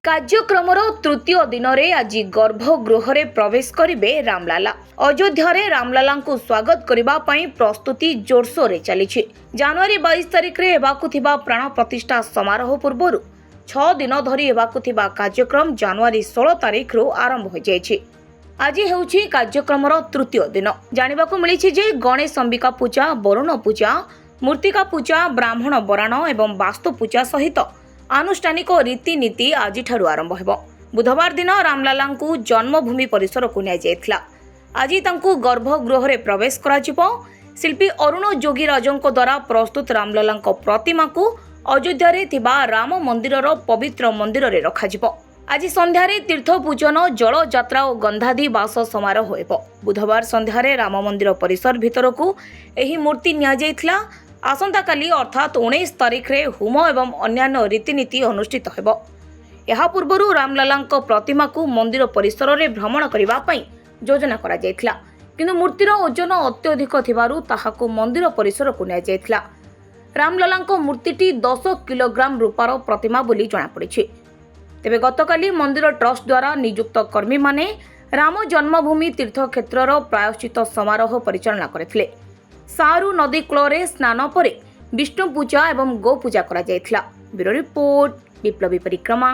କାର୍ଯ୍ୟକ୍ରମର ତୃତୀୟ ଦିନରେ ଆଜି ଗର୍ଭଗୃହରେ ପ୍ରବେଶ କରିବେ ରାମଲାଲା। ଅଯୋଧ୍ୟାରେ ରାମଲାଲାଙ୍କୁ ସ୍ୱାଗତ କରିବା ପାଇଁ ପ୍ରସ୍ତୁତି ଜୋରସୋରରେ ଚାଲିଛି। ଜାନୁଆରୀ 22 ତାରିଖରେ ହେବାକୁ ଥିବା ପ୍ରାଣ ପ୍ରତିଷ୍ଠା ସମାରୋହ ପୂର୍ବରୁ 6 ଦିନ ଧରି ହେବାକୁ ଥିବା କାର୍ଯ୍ୟକ୍ରମ ଜାନୁଆରୀ 16 ତାରିଖରୁ ଆରମ୍ଭ ହୋଇଯାଇଛି। ଆଜି ହେଉଛି କାର୍ଯ୍ୟକ୍ରମର ତୃତୀୟ ଦିନ। ଜାଣିବାକୁ ମିଳିଛି ଯେ ଗଣେଶ ଅମ୍ବିକା ପୂଜା, ବରୁଣ ପୂଜା, ମୂର୍ତ୍ତିକା ପୂଜା, ବ୍ରାହ୍ମଣ ବରାଣ ଏବଂ ବାସ୍ତୁ ପୂଜା ସହିତ ଆନୁଷ୍ଠାନିକ ରୀତିନୀତି ଆଜିଠାରୁ ଆରମ୍ଭ ହେବ। ବୁଧବାର ଦିନ ରାମଲାଲାଙ୍କୁ ଜନ୍ମଭୂମି ପରିସରକୁ ନିଆଯାଇଥିଲା। ଆଜି ତାଙ୍କୁ ଗର୍ଭଗୃହରେ ପ୍ରବେଶ କରାଯିବ। ଶିଳ୍ପୀ ଅରୁଣ ଯୋଗୀରାଜଙ୍କ ଦ୍ୱାରା ପ୍ରସ୍ତୁତ ରାମଲାଲାଙ୍କ ପ୍ରତିମାକୁ ଅଯୋଧ୍ୟାରେ ଥିବା ରାମ ମନ୍ଦିରର ପବିତ୍ର ମନ୍ଦିରରେ ରଖାଯିବ। ଆଜି ସନ୍ଧ୍ୟାରେ ତୀର୍ଥ ପୂଜନ, ଜଳଯାତ୍ରା ଓ ଗନ୍ଧାଦି ବାସ ସମାରୋହ ହେବ। ବୁଧବାର ସନ୍ଧ୍ୟାରେ ରାମ ମନ୍ଦିର ପରିସର ଭିତରକୁ ଏହି ମୂର୍ତ୍ତି ନିଆଯାଇଥିଲା। ଆସନ୍ତାକାଲି ଅର୍ଥାତ୍ 19 ତାରିଖରେ ହୋମ ଏବଂ ଅନ୍ୟାନ୍ୟ ରୀତିନୀତି ଅନୁଷ୍ଠିତ ହେବ। ଏହା ପୂର୍ବରୁ ରାମଲାଲାଙ୍କ ପ୍ରତିମାକୁ ମନ୍ଦିର ପରିସରରେ ଭ୍ରମଣ କରିବା ପାଇଁ ଯୋଜନା କରାଯାଇଥିଲା, କିନ୍ତୁ ମୂର୍ତ୍ତିର ଓଜନ ଅତ୍ୟଧିକ ଥିବାରୁ ତାହାକୁ ମନ୍ଦିର ପରିସରକୁ ନିଆଯାଇଥିଲା। ରାମଲାଲାଙ୍କ ମୂର୍ତ୍ତିଟି 10 କିଲୋଗ୍ରାମ ରୂପାର ପ୍ରତିମା ବୋଲି ଜଣାପଡ଼ିଛି। ତେବେ ଗତକାଲି ମନ୍ଦିର ଟ୍ରଷ୍ଟ ଦ୍ୱାରା ନିଯୁକ୍ତ କର୍ମୀମାନେ ରାମ ଜନ୍ମଭୂମି ତୀର୍ଥକ୍ଷେତ୍ରର ପ୍ରାୟଶ୍ଚିତ ସମାରୋହ ପରିଚାଳନା କରିଥିଲେ। ସାରୁ ନଦୀ କୂଳରେ ସ୍ନାନ ପରେ ବିଷ୍ଣୁ ପୂଜା ଏବଂ ଗୋ ପୂଜା କରାଯାଇଥିଲା। ବ୍ୟୁରୋ ରିପୋର୍ଟ, ବିପ୍ଳବୀ ପରିକ୍ରମା।